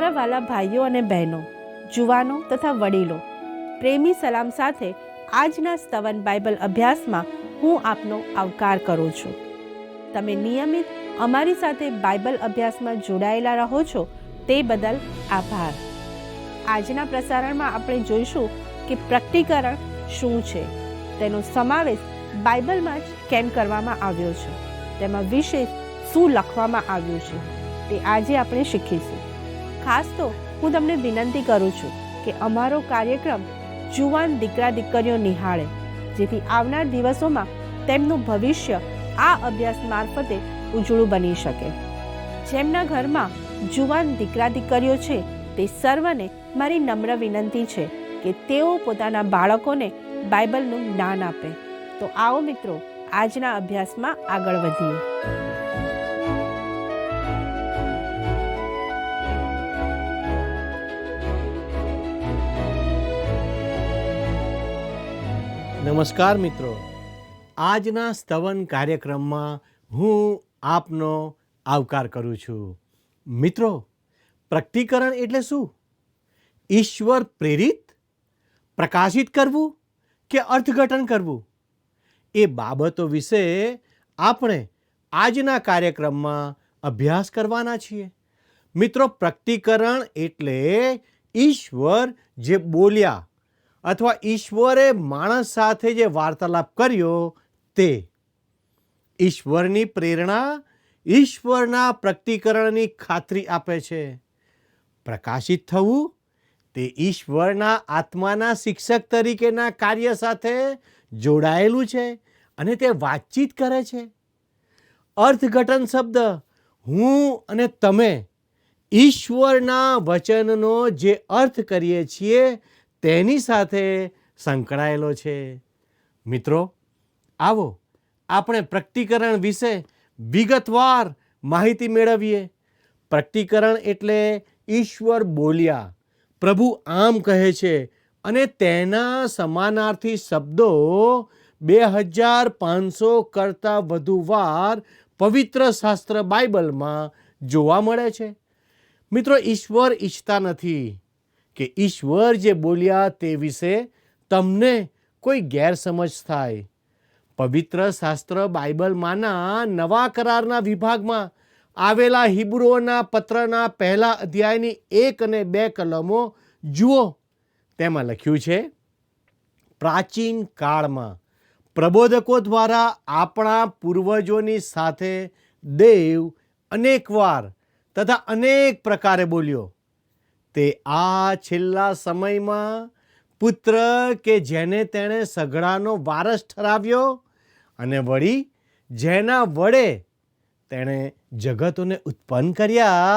મારા વાલા ભાઈઓ અને બહેનો, જુવાનો તથા વડીલો, પ્રેમી સલામ સાથે આજના સ્તવન બાઇબલ અભ્યાસમાં હું આપનો આવકાર કરું છું. તમે નિયમિત અમારી સાથે બાઇબલ અભ્યાસમાં જોડાયેલા રહો છો તે બદલ આભાર. આજના પ્રસારણમાં આપણે જોઈશું કે પ્રકટીકરણ શું છે, તેનો સમાવેશ બાઇબલમાં જ કેમ કરવામાં આવ્યો છે, તેમાં વિશેષ શું લખવામાં આવ્યું છે તે આજે આપણે શીખીશું. ખાસ તો હું તમને વિનંતી કરું છું કે અમારો કાર્યક્રમ જુવાન દીકરા દીકરીઓ નિહાળે, જેથી આવનાર દિવસોમાં તેમનું ભવિષ્ય આ અભ્યાસ મારફતે ઉજળું બની શકે. જેમના ઘરમાં જુવાન દીકરા દીકરીઓ છે તે સર્વને મારી નમ્ર વિનંતી છે કે તેઓ પોતાના બાળકોને બાઇબલનું જ્ઞાન આપે. તો આવો મિત્રો, આજના અભ્યાસમાં આગળ વધીએ. નમસ્કાર મિત્રો, આજના સ્તવન કાર્યક્રમમાં હું આપનો આવકાર કરું છું. મિત્રો, પ્રકટીકરણ એટલે શું? ઈશ્વર પ્રેરિત, પ્રકાશિત કરવું કે અર્થઘટન કરવું, એ બાબતો વિશે આપણે આજના કાર્યક્રમમાં અભ્યાસ કરવાના છીએ. મિત્રો, પ્રકટીકરણ એટલે ઈશ્વર જે બોલ્યા અથવા ઈશ્વરે માણસ સાથે જે વાર્તાલાપ કર્યો તે. ઈશ્વરની પ્રેરણા ઈશ્વરના પ્રકટીકરણની ખાતરી આપે છે. પ્રકાશિત થવું તે ઈશ્વરના આત્માના શિક્ષક તરીકેના કાર્ય સાથે જોડાયેલું છે અને તે વાતચીત કરે છે. અર્થઘટન શબ્દ હું અને તમે ઈશ્વરના વચનનો જે અર્થ કરીએ છીએ તેની સાથે સંકળાયેલો છે. મિત્રો, આવો આપણે પ્રકટીકરણ વિશે વિગતવાર માહિતી મેળવીએ. પ્રકટીકરણ એટલે ઈશ્વર બોલ્યા, પ્રભુ આમ કહે છે અને તેના સમાનાર્થી શબ્દો 2500 કરતાં વધુ વાર પવિત્ર શાસ્ત્ર બાઇબલમાં જોવા મળે છે. મિત્રો, ઈશ્વર ઈચ્છતા નથી કે ઈશ્વર જે બોલ્યા તે વિશે તમને કોઈ ગેરસમજ થાય. પવિત્ર શાસ્ત્ર બાઇબલમાંના નવા કરારના વિભાગમાં આવેલા હિબ્રુઓના પત્રના 1 અધ્યાયની 1 અને 2 કલમો જુઓ. તેમાં લખ્યું છે, પ્રાચીન કાળમાં પ્રબોધકો દ્વારા આપણા પૂર્વજોની સાથે દેવ અનેકવાર તથા અનેક પ્રકારે બોલ્યો. તે આ છેલ્લા સમયમાં પુત્ર કે જેને તેણે સઘળાનો વારસ ઠરાવ્યો અને વળી જેના વડે તેણે જગતોને ઉત્પન્ન કર્યા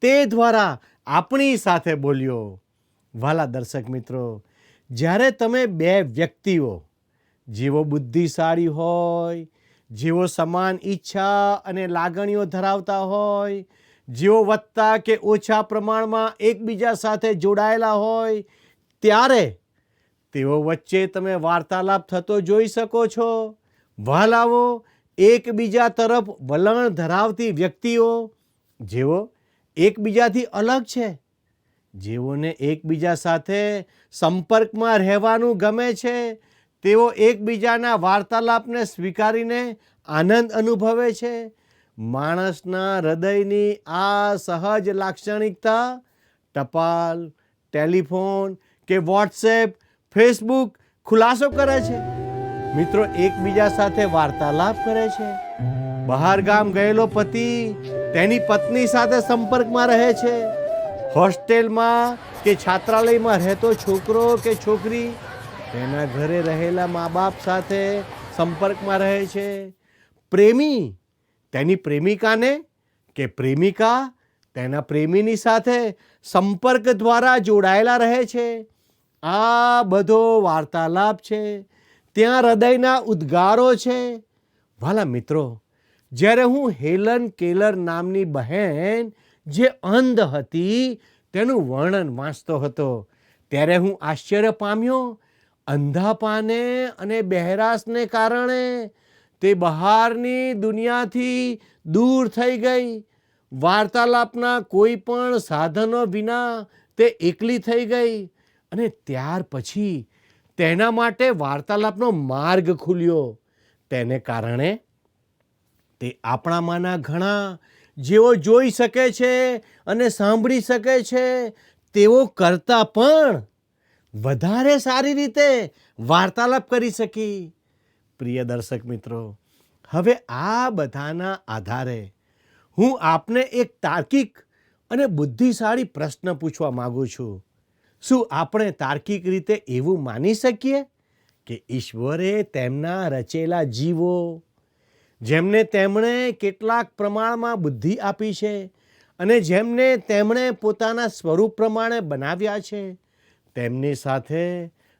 તે દ્વારા આપણી સાથે બોલ્યો. વાલા દર્શક મિત્રો, જ્યારે તમે બે વ્યક્તિઓ જેઓ બુદ્ધિશાળી હોય, જેઓ સમાન ઈચ્છા અને લાગણીઓ ધરાવતા હોય, જેઓ વધતા કે ઓછા પ્રમાણમાં એકબીજા સાથે જોડાયેલા હોય, ત્યારે તેઓ વચ્ચે તમે વાર્તાલાપ થતો જોઈ શકો છો. વહાલાઓ, એકબીજા તરફ વલણ ધરાવતી વ્યક્તિઓ જેઓ એકબીજાથી અલગ છે, જેઓને એકબીજા સાથે સંપર્કમાં રહેવાનું ગમે છે, તેઓ એકબીજાના વાર્તાલાપને સ્વીકારીને આનંદ અનુભવે છે. માણસના હૃદયની આ સહજ લાક્ષણિકતા ટપાલ, ટેલિફોન કે વોટ્સએપ, ફેસબુક ખુલાસો કરે છે. મિત્રો, એકબીજા સાથે વાર્તાલાપ કરે છે. બહાર ગામ ગયેલો પતિ તેની પત્ની સાથે સંપર્કમાં રહે છે. હોસ્ટેલમાં કે છાત્રાલયમાં રહેતો છોકરો કે છોકરી તેના ઘરે રહેલા મા બાપ સાથે સંપર્કમાં રહે છે. પ્રેમી તેની પ્રેમિકાને કે પ્રેમિકા તેના પ્રેમીની સાથે સંપર્ક દ્વારા જોડાયેલા રહે છે. આ બધો વાર્તાલાપ છે. ત્યાં હૃદયના ઉદ્ગારો છે. વાલા મિત્રો, જ્યારે હું હેલન કેલર નામની બહેન જે અંધ હતી તેનું વર્ણન વાંચતો હતો ત્યારે હું આશ્ચર્ય પામ્યો. અંધાપાને અને બહેરાશને કારણે તે બહારની દુનિયાથી દૂર થઈ ગઈ. વાર્તાલાપના કોઈ પણ સાધનો વિના તે એકલી થઈ ગઈ અને ત્યાર પછી તેના માટે વાર્તાલાપનો માર્ગ ખુલ્યો. તેને કારણે તે આપણામાંના ઘણા જેઓ જોઈ શકે છે અને સાંભળી શકે છે તેઓ કરતાં પણ વધારે સારી રીતે વાર્તાલાપ કરી શકી. પ્રિય દર્શક મિત્રો, હવે આ બધાના આધારે હું આપને એક તાર્કિક અને બુદ્ધિશાળી પ્રશ્ન પૂછવા માગું છું. શું આપણે તાર્કિક રીતે એવું માની શકીએ કે ઈશ્વરે તેમના રચેલા જીવો, જેમને તેમણે કેટલાક પ્રમાણમાં બુદ્ધિ આપી છે અને જેમને તેમણે પોતાના સ્વરૂપ પ્રમાણે બનાવ્યા છે, તેમની સાથે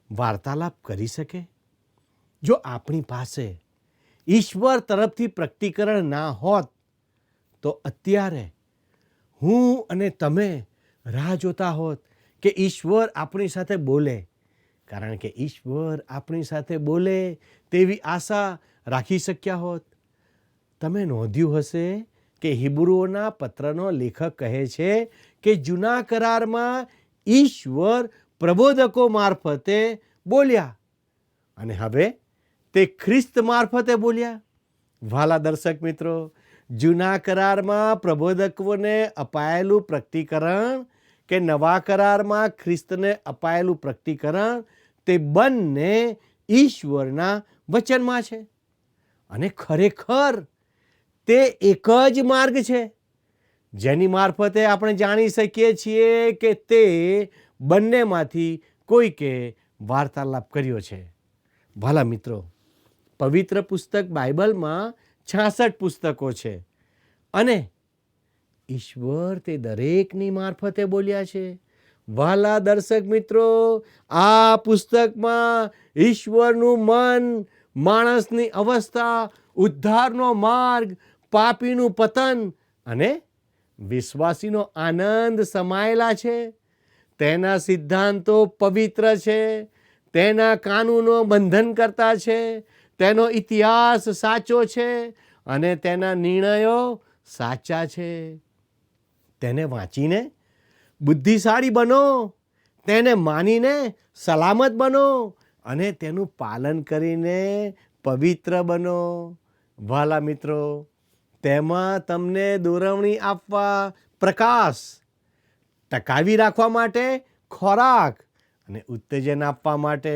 વાર્તાલાપ કરી શકે? જો આપણી પાસે ઈશ્વર તરફથી પ્રકટીકરણ ના હોત તો અત્યારે હું અને તમે રાહ જોતા હોત કે ઈશ્વર આપણી સાથે બોલે, કારણ કે ઈશ્વર આપણી સાથે બોલે તેવી આશા રાખી શક્યા હોત. તમે નોંધ્યું હશે કે હિબ્રુઓના પત્રનો લેખક કહે છે કે જૂના કરારમાં ઈશ્વર પ્રબોધકો મારફતે બોલ્યા અને હવે તે ખ્રિસ્ત મારફતે બોલ્યા. વાલા દર્શક મિત્રો, જૂના કરારમાં પ્રબોધકોને અપાયેલું પ્રકટીકરણ કે નવા કરારમાં ખ્રિસ્તને અપાયેલું પ્રકટીકરણ, તે બંને ઈશ્વરના વચનમાં છે અને ખરેખર તે એક જ માર્ગ છે જેની મારફતે આપણે જાણી શકીએ છીએ કે તે બંનેમાંથી કોઈકે વાર્તાલાપ કર્યો છે. ભલા મિત્રો, પવિત્ર પુસ્તક બાઇબલમાં 66 પુસ્તકો છે અને ઈશ્વર તે દરેકની મારફતે બોલ્યા છે. વાલા દર્શક મિત્રો, આ પુસ્તકમાં ઈશ્વરનું મન, માણસની અવસ્થા, ઉદ્ધારનો માર્ગ, પાપીનું પતન અને વિશ્વાસીનો આનંદ સમાયેલા છે. તેના સિદ્ધાંતો પવિત્ર છે, તેના કાનૂનો બંધન કરતા છે, તેનો ઇતિહાસ સાચો છે અને તેના નિર્ણયો સાચા છે. તેને વાંચીને બુદ્ધિશાળી બનો, તેને માનીને સલામત બનો અને તેનું પાલન કરીને પવિત્ર બનો. વાલા મિત્રો, તેમાં તમને દોરવણી આપવા પ્રકાશ, ટકાવી રાખવા માટે ખોરાક અને ઉત્તેજન આપવા માટે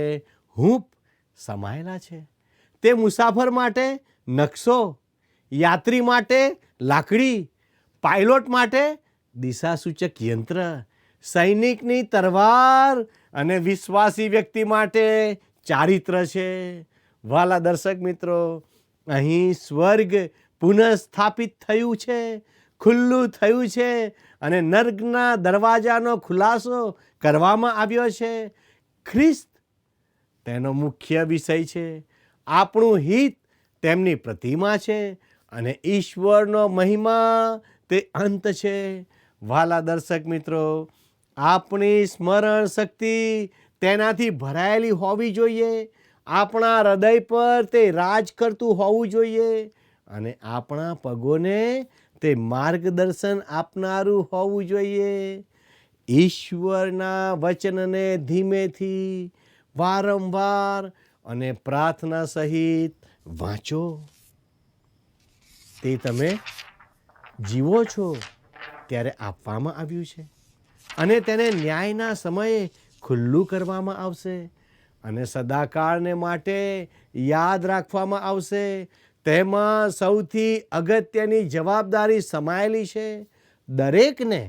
હૂંફ સમાયેલા છે. તે મુસાફર માટે નકશો, યાત્રી માટે લાકડી, પાયલોટ માટે દિશાસૂચક યંત્ર, સૈનિકની તલવાર અને વિશ્વાસી વ્યક્તિ માટે ચારિત્ર છે. વાલા દર્શક મિત્રો, અહીં સ્વર્ગ પુનઃસ્થાપિત થયું છે, ખુલ્લું થયું છે અને નર્કના દરવાજાનો ખુલાસો કરવામાં આવ્યો છે. ખ્રિસ્ત તેનો મુખ્ય વિષય છે. આપણું હિત તેમની પ્રતિમા છે અને ઈશ્વરનો મહિમા તે અંત છે. વાલા દર્શક મિત્રો, આપણી સ્મરણ શક્તિ તેનાથી ભરાયેલી હોવી જોઈએ. આપણા હૃદય પર તે રાજ કરતું હોવું જોઈએ અને આપણા પગોને તે માર્ગદર્શન આપનારું હોવું જોઈએ. ઈશ્વરના વચનને ધીમેથી, વારંવાર અને પ્રાર્થના સહિત વાંચો. તે તમે જીવો છો ત્યારે આપવામાં આવ્યું છે અને તેને ન્યાયના સમયે ખુલ્લું કરવામાં આવશે અને સદાકાળને માટે યાદ રાખવામાં આવશે. તેમાં સૌથી અગત્યની જવાબદારી સમાયેલી છે. દરેકને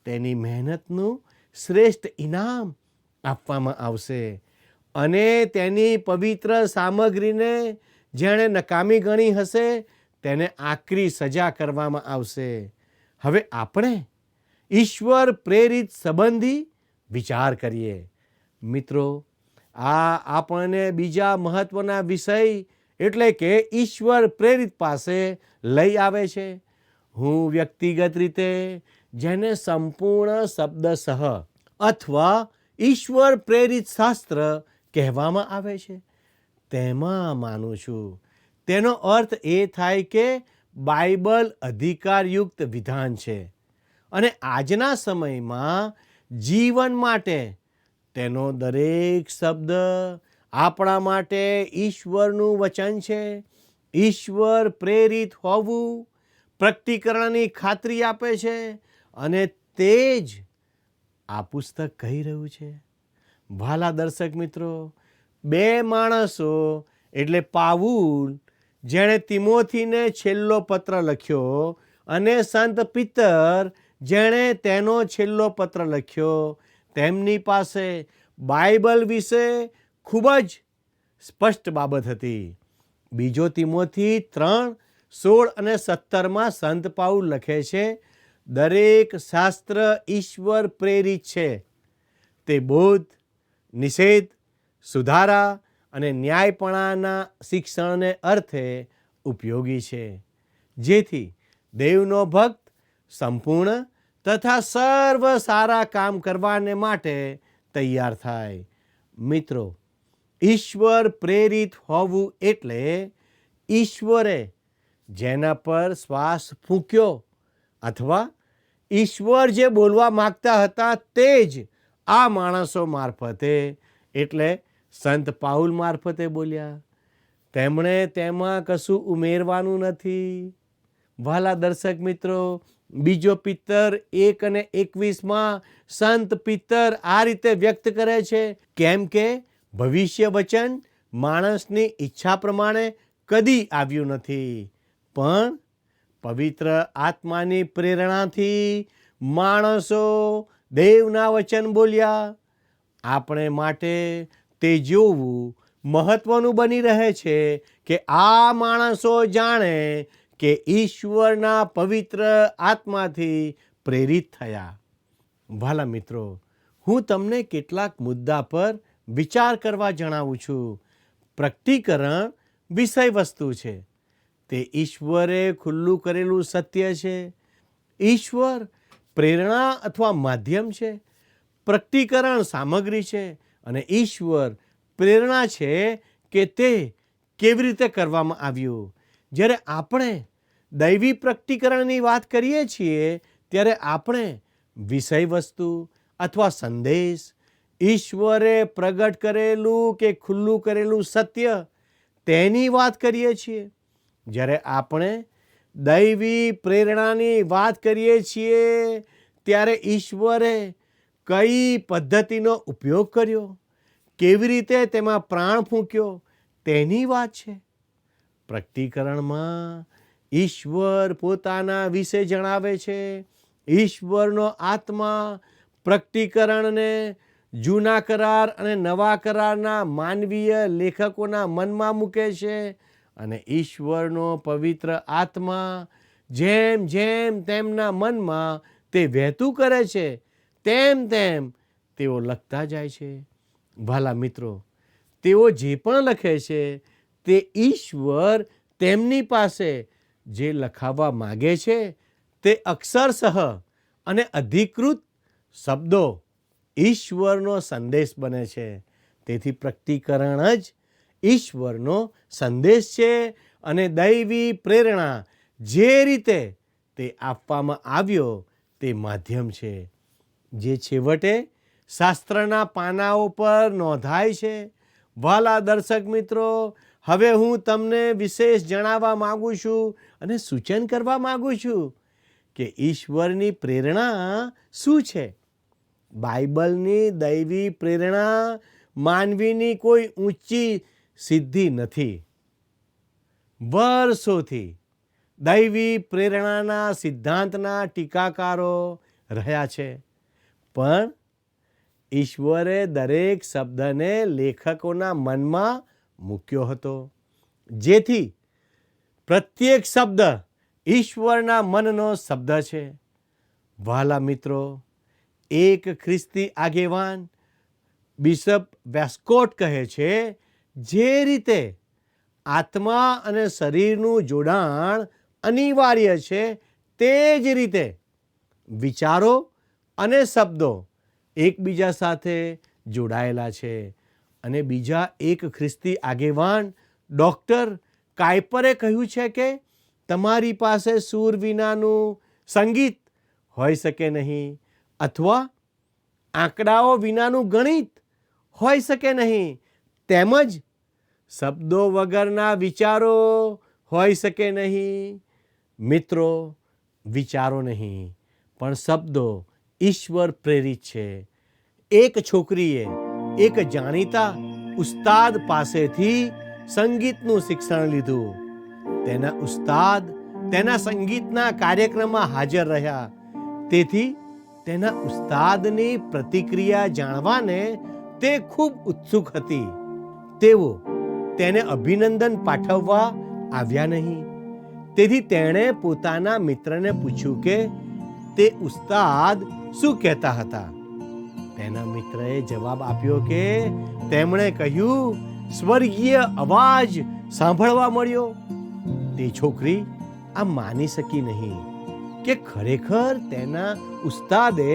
તેની મહેનતનું શ્રેષ્ઠ ઇનામ આપવામાં આવશે અને તેની પવિત્ર સામગ્રીને જેણે નકામી ગણી હશે તેને આકરી સજા કરવામાં આવશે. હવે આપણે ઈશ્વર પ્રેરિત સંબંધી વિચાર કરીએ. મિત્રો, આ આપણને બીજા મહત્વના વિષય એટલે કે ઈશ્વર પ્રેરિત પાસે લઈ આવે છે. હું વ્યક્તિગત રીતે જેને સંપૂર્ણ શબ્દશઃ અથવા ઈશ્વર પ્રેરિત શાસ્ત્ર કહેવામાં આવે છે તેમાં માનું છું. તેનો અર્થ એ થાય કે બાઇબલ અધિકારયુક્ત વિધાન છે અને આજના સમયમાં જીવન માટે તેનો દરેક શબ્દ આપણા માટે ઈશ્વરનું વચન છે. ઈશ્વર પ્રેરિત હોવું પ્રકટીકરણની ખાતરી આપે છે અને તે જ આ પુસ્તક કહી રહ્યું છે. વહાલા દર્શક મિત્રો, બે માણસો એટલે પાઉલ જેણે તિમોથીને છેલ્લો પત્ર લખ્યો અને સંત પિત્તર જેણે તેનો છેલ્લો પત્ર લખ્યો, તેમની પાસે બાઇબલ વિશે ખૂબ જ સ્પષ્ટ બાબત હતી. બીજો તિમોથી 3:16 અને 17 સંત પાઉલ લખે છે, દરેક શાસ્ત્ર ઈશ્વર પ્રેરિત છે. તે બોધ, નિષેધ, સુધારા અને ન્યાયપણાના શિક્ષણને અર્થે ઉપયોગી છે, જેથી દેવનો ભક્ત સંપૂર્ણ તથા સર્વ સારા કામ કરવાને માટે તૈયાર થાય. મિત્રો, ઈશ્વર પ્રેરિત હોવું એટલે ઈશ્વરે જેના પર શ્વાસ ફૂંક્યો અથવા ઈશ્વર જે બોલવા માગતા હતા તે જ આ માણસો મારફતે એટલે સંત પાઉલ મારફતે બોલ્યા. તેમણે તેમાં કશું ઉમેરવાનું નથી. વહાલા દર્શક મિત્રો, બીજો પિત્તર 1 અને 21 સંત પિત્તર આ રીતે વ્યક્ત કરે છે, કેમ કે ભવિષ્ય વચન માણસની ઈચ્છા પ્રમાણે કદી આવ્યું નથી, પણ પવિત્ર આત્માની પ્રેરણાથી માણસો દેવના વચન બોલ્યા. આપણે માટે તે જોવું મહત્વનું બની રહે છે કે આ માણસો જાણે કે ઈશ્વરના પવિત્ર આત્માથી પ્રેરિત થયા. વહાલા મિત્રો, હું તમને કેટલાક મુદ્દા પર વિચાર કરવા જણાવું છું. પ્રકટીકરણ વિષય વસ્તુ છે. તે ઈશ્વરે ખુલ્લું કરેલું સત્ય છે. ઈશ્વર પ્રેરણા અથવા માધ્યમ છે. પ્રકટીકરણ સામગ્રી છે અને ઈશ્વર પ્રેરણા છે કે તે કેવી રીતે કરવામાં આવ્યું. જ્યારે આપણે દૈવી પ્રકટીકરણની વાત કરીએ છીએ ત્યારે આપણે વિષય વસ્તુ અથવા સંદેશ, ઈશ્વરે પ્રગટ કરેલું કે ખુલ્લું કરેલું સત્ય તેની વાત કરીએ છીએ. જ્યારે આપણે દૈવી પ્રેરણાની વાત કરીએ છીએ ત્યારે ઈશ્વરે કઈ પદ્ધતિનો ઉપયોગ કર્યો, કેવી રીતે તેમાં પ્રાણ ફૂંક્યો તેની વાત છે. પ્રકટીકરણમાં ઈશ્વર પોતાના વિશે જણાવે છે. ઈશ્વરનો આત્મા પ્રકટીકરણને જૂના કરાર અને નવા કરારના માનવીય લેખકોના મનમાં મૂકે છે અને ઈશ્વરનો પવિત્ર આત્મા જેમ જેમ તેમના મનમાં તે વહેતું કરે છે તેમ તેમ તેઓ લખતા જાય છે. વહાલા મિત્રો, તેઓ જે પણ લખે છે તે ઈશ્વર તેમની પાસે જે લખાવવા માગે છે તે અક્ષરશઃ અને અધિકૃત શબ્દો ઈશ્વરનો સંદેશ બને છે. તેથી પ્રકટીકરણ જ ઈશ્વરનો સંદેશ છે અને દૈવી પ્રેરણા જે રીતે તે આપવામાં આવ્યો તે માધ્યમ છે, જે છેવટે શાસ્ત્રના પાનાઓ પર નોંધાય છે. વહાલા દર્શક મિત્રો, હવે હું તમને વિશેષ જણાવવા માગું છું અને સૂચન કરવા માગું છું કે ઈશ્વરની પ્રેરણા શું છે. બાઇબલની દૈવી પ્રેરણા માનવીની કોઈ ઊંચી સિદ્ધિ નથી. વર્ષોથી દૈવી પ્રેરણાના સિદ્ધાંતના ટીકાકારો રહ્યા છે, પણ ઈશ્વરે દરેક શબ્દને લેખકોના મનમાં મૂક્યો હતો, જેથી પ્રત્યેક શબ્દ ઈશ્વરના મનનો શબ્દ છે. વહાલા મિત્રો, એક ખ્રિસ્તી આગેવાન બિશપ વેસ્કોટ કહે છે, જે રીતે આત્મા અને શરીરનું જોડાણ અનિવાર્ય છે તે જ રીતે વિચારો અને શબ્દો એકબીજા સાથે જોડાયેલા છે. અને બીજા એક ખ્રિસ્તી આગેવાન ડૉક્ટર કાયપરે કહ્યું છે કે તમારી પાસે સૂર વિનાનું સંગીત હોઈ શકે નહીં, અથવા આંકડાઓ વિનાનું ગણિત હોઈ શકે નહીં, તેમજ શબ્દો વગરના વિચારો હોઈ શકે નહીં. મિત્રો, વિચારો નહીં પણ શબ્દો ઈશ્વર પ્રેરિત છે. એક છોકરીએ એક જાણીતા ઉસ્તાદ પાસેથી સંગીતનું શિક્ષણ લીધું. તેના ઉસ્તાદ તેના સંગીતના કાર્યક્રમમાં હાજર રહ્યા. તેથી તેના ઉસ્તાદની પ્રતિક્રિયા જાણવાને તે ખૂબ ઉત્સુક હતી. તેઓ તેને અભિનંદન પાઠવવા આવ્યા નહીં. તેથી તેણે પોતાના મિત્રને પૂછ્યું કે તે ઉસ્તાદ શું કહેતા હતા. તેના મિત્રએ જવાબ આપ્યો કે તેમણે કહ્યું, સ્વર્ગીય અવાજ સાંભળવા મળ્યો. તે છોકરી આ માની શકી નહીં કે ખરેખર તેના ઉસ્તાદે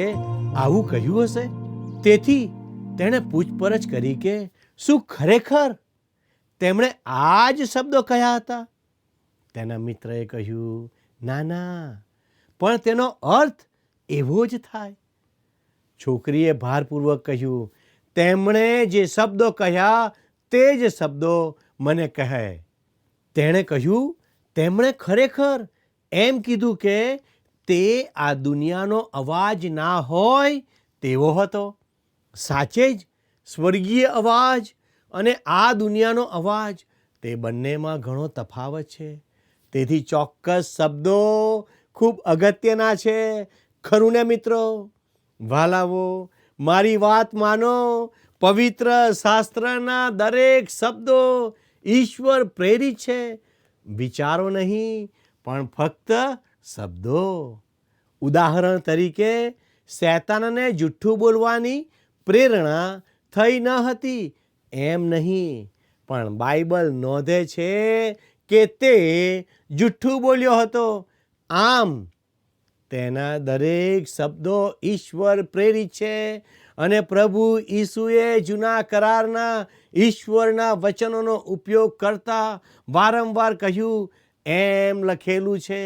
આવું કહ્યું હશે. તેથી તેણે પૂછપરછ કરી કે શું ખરેખર તેમણે આ જ શબ્દો કહ્યા હતા. તેના મિત્રએ કહ્યું, ના ના, પણ તેનો અર્થ એવો જ થાય. છોકરીએ ભારપૂર્વક કહ્યું, તેમણે જે શબ્દો કહ્યા તે જ શબ્દો મને કહે. તેણે કહ્યું, તેમણે ખરેખર એમ કીધું કે તે આ દુનિયાનો અવાજ ના હોય તેવો હતો. સાચે જ સ્વર્ગીય અવાજ અને આ દુનિયાનો અવાજ, તે બંનેમાં ઘણો તફાવત છે. તેથી ચોક્કસ શબ્દો ખૂબ અગત્યના છે. ખરું ને મિત્રો? વાલાઓ, મારી વાત માનો. પવિત્ર શાસ્ત્રના દરેક શબ્દો ઈશ્વર પ્રેરિત છે. વિચારો નહીં પણ ફક્ત શબ્દો. ઉદાહરણ તરીકે શૈતાનને જુઠ્ઠું બોલવાની પ્રેરણા થઈ ન હતી એમ નહીં, પણ બાઇબલ નોંધે છે કે તે જુઠ્ઠું બોલ્યો હતો. આમ તેના દરેક શબ્દો ઈશ્વર પ્રેરિત છે. અને પ્રભુ ઈસુએ જૂના કરારના ઈશ્વરના વચનોનો ઉપયોગ કરતા વારંવાર કહ્યું, એમ લખેલું છે.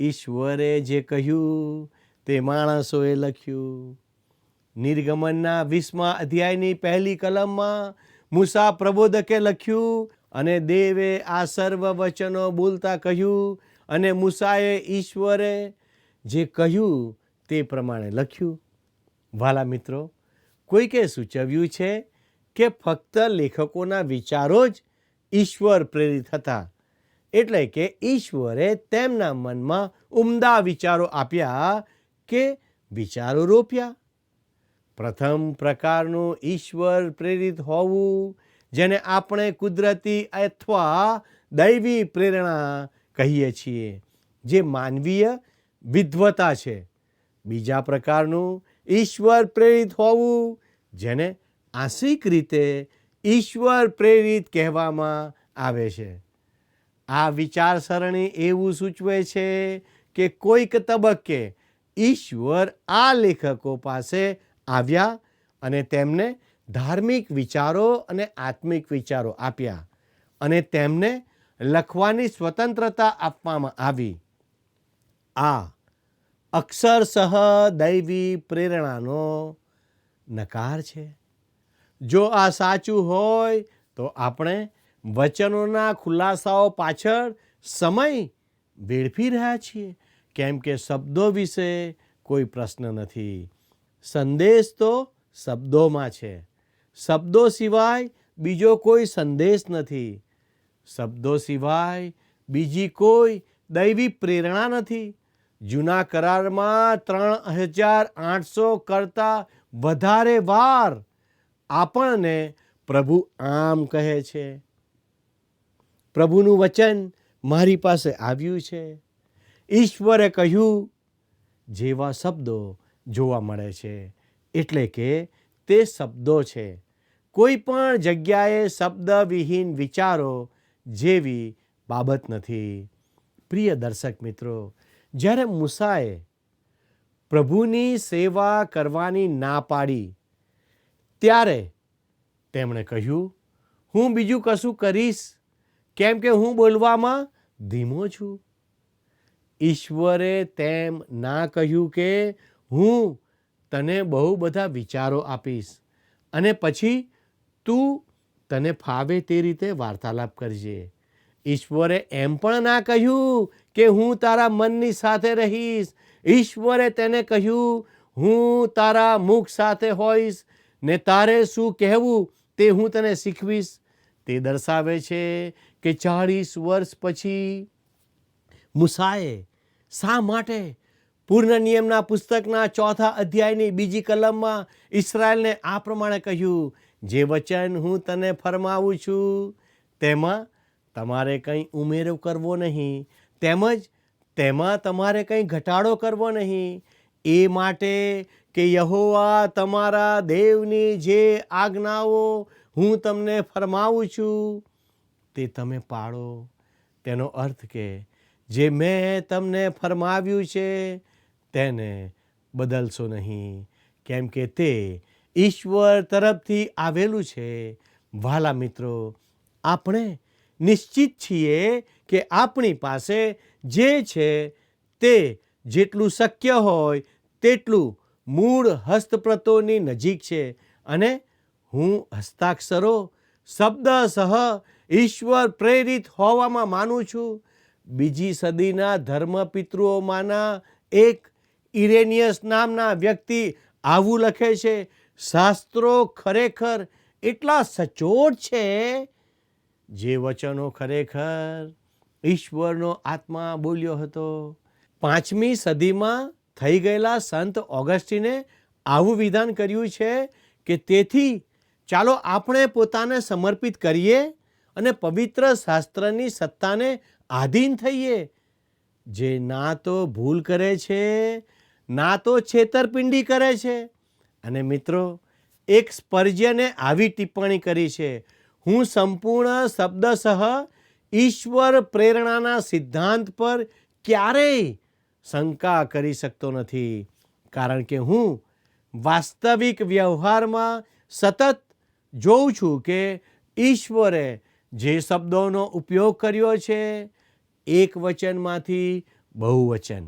ઈશ્વરે જે કહ્યું તે માણસોએ લખ્યું. નિર્ગમનના 20મા અધ્યાયની 1લી કલમમાં મૂસા પ્રબોધકે લખ્યું, અને દેવે આ સર્વ વચનો બોલતા કહ્યું, અને મૂસાએ ઈશ્વરે જે કહ્યું તે પ્રમાણે લખ્યું. વાલા મિત્રો, કોઈકે સૂચવ્યું છે કે ફક્ત લેખકોના વિચારો જ ઈશ્વર પ્રેરિત હતા, એટલે કે ઈશ્વરે તેમના મનમાં ઉમદા વિચારો આપ્યા કે વિચારો રોપ્યા. પ્રથમ પ્રકારનું ઈશ્વર પ્રેરિત હોવું, જેને આપણે કુદરતી અથવા દૈવી પ્રેરણા કહીએ છીએ, જે માનવીય વિદ્વતા છે. બીજા પ્રકારનું ઈશ્વર પ્રેરિત હોવું, જેને આંશિક રીતે ઈશ્વર પ્રેરિત કહેવામાં આવે છે. આ વિચારસરણી એવું સૂચવે છે કે કોઈક તબક્કે ઈશ્વર આ લેખકો પાસે આવ્યા અને તેમને ધાર્મિક વિચારો અને આત્મિક વિચારો આપ્યા, અને તેમને લખવાની સ્વતંત્રતા આપવામાં આવી. આ અક્ષરશઃ દૈવી પ્રેરણાનો નકાર છે. જો આ સાચું હોય તો આપણે વચનોના ખુલાસાઓ પાછળ સમય વેડફી રહ્યા છીએ, કેમ કે શબ્દો વિશે કોઈ પ્રશ્ન નથી. સંદેશ તો શબ્દોમાં છે. શબ્દો સિવાય બીજો કોઈ સંદેશ નથી. શબ્દો સિવાય બીજી કોઈ દૈવી પ્રેરણા નથી. જૂના કરારમાં 3800 કરતાં વધારે વાર આપણને પ્રભુ આમ કહે છે, પ્રભુનું વચન મારી પાસે આવ્યું છે. ઈશ્વરે કહ્યું જેવા શબ્દો જોવા મળે છે, એટલે કે તે શબ્દો છે. કોઈ પણ જગ્યાએ શબ્દવિહીન વિચારો જેવી બાબત નથી. પ્રિય દર્શક મિત્રો, જ્યારે મૂસાએ પ્રભુની સેવા કરવાની ના પાડી, ત્યારે તેમણે કહ્યું, હું બીજું કશું કરીશ, કેમ કે હું બોલવામાં ધીમો છું. ઈશ્વરે તેમ ના કહ્યું કે હું તને બહુ બધા વિચારો આપીશ અને પછી તું તને ફાવે તે રીતે વાર્તાલાપ કરજે. ઈશ્વરે એમ પણ ના કહ્યું કે હું તારા મનની સાથે રહીશ. ઈશ્વરે તેને કહ્યું હું તારા મુખ સાથે હોઈશ ને તારે શું કહેવું તે હું તને શીખવીશ. તે દર્શાવે છે કે 40 વર્ષ પછી મૂસાએ શા માટે પૂર્ણ નિયમના પુસ્તકના 4થા અધ્યાયની 2જી કલમમાં ઇસ્રાયેલને આ પ્રમાણે કહ્યું, જે વચન હું તને ફરમાવું છું તેમાં તમારે કંઈ ઉમેરો કરવો નહીં, તેમજ તેમાં તમારે કંઈ ઘટાડો કરવો નહીં, એ માટે કે યહોવા તમારા દેવની જે આજ્ઞાઓ હું તમને ફરમાવું છું તે તમે પાળો. તેનો અર્થ કે જે મેં તમને ફરમાવ્યું છે તેને બદલશો નહીં, કેમ કે તે ઈશ્વર તરફથી આવેલું છે. વહાલા મિત્રો, આપણે નિશ્ચિત છીએ કે આપણી પાસે જે છે તે જેટલું શક્ય હોય તેટલું મૂળ હસ્તપ્રતોની નજીક છે અને હું હસ્તાક્ષરો શબ્દસહ ઈશ્વર પ્રેરિત હોવામાં માનું છું. 2જી સદીના ધર્મપિતૃઓમાંના એક ઇરેનિયસ નામના વ્યક્તિ આવું લખે છે, શાસ્ત્રો ખરેખર એટલા સચોટ છે, જે વચનો ખરેખર ઈશ્વરનો આત્મા બોલ્યો હતો. 5મી સદીમાં થઈ ગયેલા સંત ઓગસ્ટીને આવું વિધાન કર્યું છે કે તેથી ચાલો આપણે પોતાને સમર્પિત કરીએ અને પવિત્ર શાસ્ત્રની સત્તાને આધીન થઈએ, જે ના તો ભૂલ કરે છે ના તો છેતરપિંડી કરે છે. અને મિત્રો, એક સ્પર્જ્યને આવી ટિપ્પણી કરી છે, હું સંપૂર્ણ શબ્દસહ ઈશ્વર પ્રેરણાના સિદ્ધાંત પર ક્યારેય શંકા કરી શકતો નથી, કારણ કે હું વાસ્તવિક વ્યવહારમાં સતત જોઉં છું કે ઈશ્વરે જે શબ્દોનો ઉપયોગ કર્યો છે, એક વચનમાંથી બહુવચન,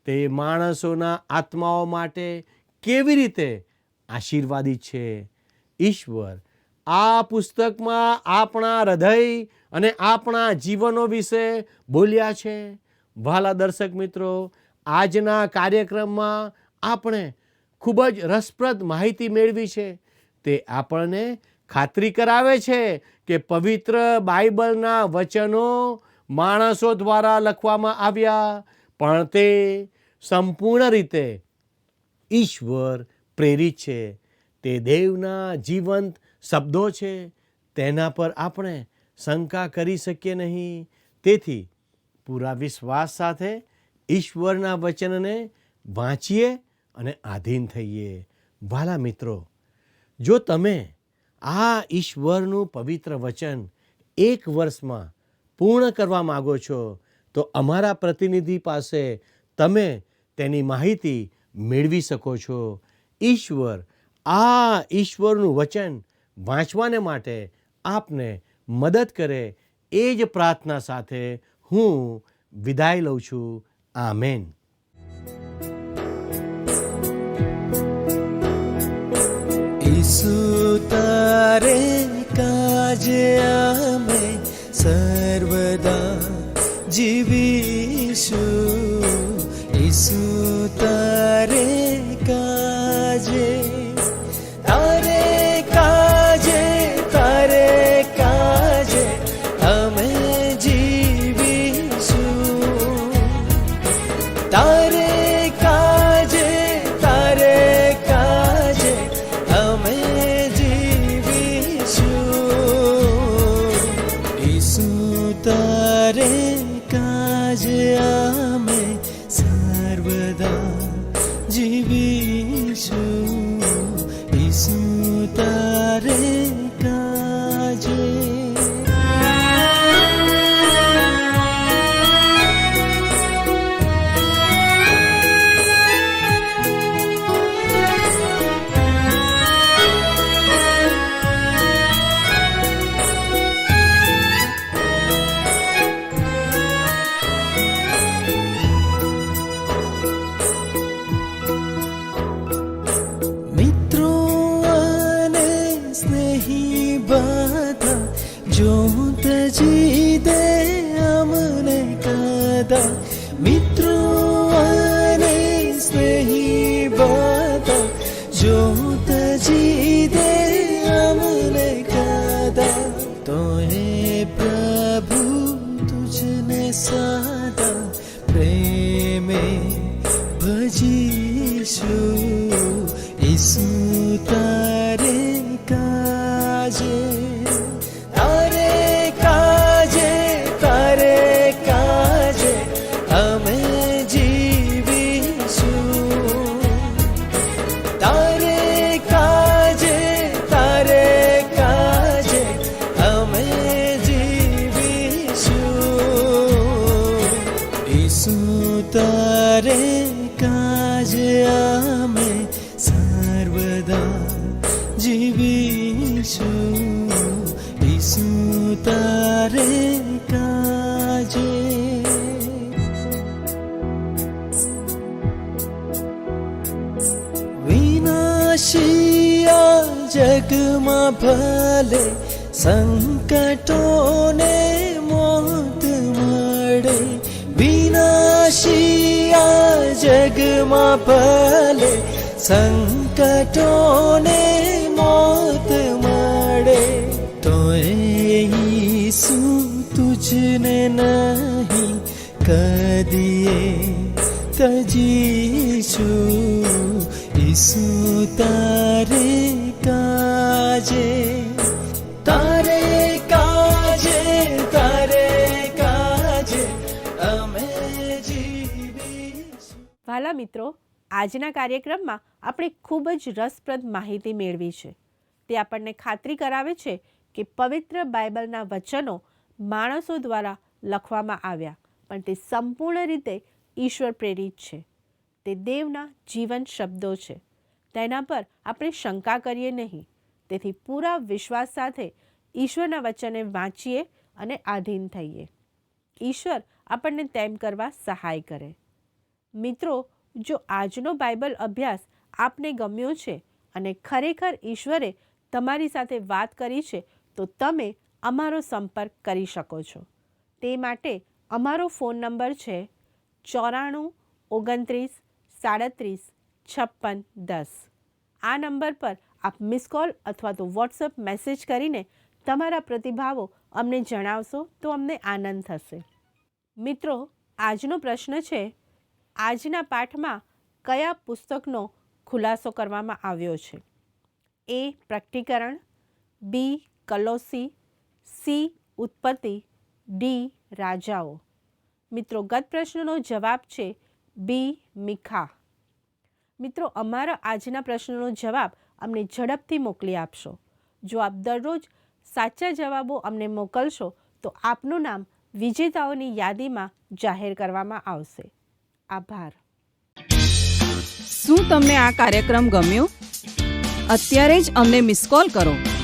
તે માણસોના આત્માઓ માટે કેવી રીતે આશીર્વાદિત છે. ઈશ્વર આ પુસ્તકમાં આપણા હૃદય અને આપણા જીવનો વિશે બોલ્યા છે. વહાલા દર્શક મિત્રો, આજના કાર્યક્રમમાં આપણે ખૂબ જ રસપ્રદ માહિતી મેળવી છે. તે આપણને ખાતરી કરાવે છે કે પવિત્ર બાઇબલના વચનો માણસો દ્વારા લખવામાં આવ્યા, પણ તે સંપૂર્ણ રીતે ઈશ્વર પ્રેરિત છે. તે દેવના જીવંત શબ્દો છે, તેના પર આપણે શંકા કરી શકીએ નહીં. તેથી પૂરા વિશ્વાસ સાથે ઈશ્વરના વચનને વાંચીએ અને આધીન થઈએ. વહાલા મિત્રો, જો તમે આ ઈશ્વરનું પવિત્ર વચન 1 વર્ષમાં પૂર્ણ કરવા માગો છો તો અમારા પ્રતિનિધિ પાસે તમે તેની માહિતી મેળવી શકો છો. ઈશ્વરનું વચન વાંચવાને માટે આપને મદદ કરે, એ જ પ્રાર્થના સાથે હું વિદાય લઉં છું. આમેન. ઈસુ તારે કાજે અમે સર્વદા જીવીશું. ઈસુ તારે કાજે, તારે કાજે, તારે કાજે અમે જીવીશું. તારે કાજે, તારે કાજે અમે જીવીશું. ઈસુ તારે કાજે અમે સર્વદા મોત જીદે અમને કદા તોય પ્રભુ તુજને સદા પ્રેમે ભજીશું ઈસુ તારે કાજે તારે કાજે તારે કાજે અમે જીવીશું તારે કાજે અમે જીવીશું ઈસુ તારે કાજે અમે સર્વદા જીવીશું ઈસુ તારે કાજે વિનાશિયા જગમાં ભલે સંકટોને મોત મળે વિનાશિયા જગમાં ભલે સંકટોને મોત મળે તોય ઈસુ તુજને નહીં કદીએ તજીશું ઈસુ તારે કાજે તારે કાજે તારે કાજે અમે જીવીશું. વાલા મિત્રો, આજના કાર્યક્રમમાં આપણે ખૂબ જ રસપ્રદ માહિતી મેળવી છે. તે આપણને ખાતરી કરાવે છે કે પવિત્ર બાઇબલના વચનો માણસો દ્વારા લખવામાં આવ્યા, પણ તે સંપૂર્ણ રીતે ઈશ્વર પ્રેરિત છે. તે દેવના જીવંત શબ્દો છે. તેના પર આપણે શંકા કરીએ નહીં. તેથી પૂરા વિશ્વાસ સાથે ઈશ્વરના વચનને વાંચીએ અને આધીન થઈએ. ઈશ્વર આપણને તેમ કરવા સહાય કરે. મિત્રો, જો આજનો બાઇબલ અભ્યાસ આપને ગમ્યો છે અને ખરેખર ઈશ્વરે તમારી સાથે વાત કરી છે, તો તમે અમારો સંપર્ક કરી શકો છો. તે માટે અમારો ફોન નંબર છે 94 29 37 56 10. આ નંબર પર આપ મિસ કોલ અથવા તો વોટ્સઅપ મેસેજ કરીને તમારા પ્રતિભાવો અમને જણાવશો તો અમને આનંદ થશે. મિત્રો, આજનો પ્રશ્ન છે, આજના પાઠમાં કયા પુસ્તકનો ખુલાસો કરવામાં આવ્યો છે? એ. પ્રકટીકરણ, બી. કલોસી, સી. ઉત્પત્તિ, ડી. રાજાઓ. મિત્રો, ગત પ્રશ્નનો જવાબ છે બી. મીખા. મિત્રો, અમારા આજના પ્રશ્નનો જવાબ અમને ઝડપથી મોકલી આપશો. જો આપ દરરોજ સાચા જવાબો અમને મોકલશો તો આપનું નામ વિજેતાઓની યાદીમાં જાહેર કરવામાં આવશે. આભાર. શું તમને આ કાર્યક્રમ ગમ્યો? અત્યારે જ અમને મિસ કોલ કરો.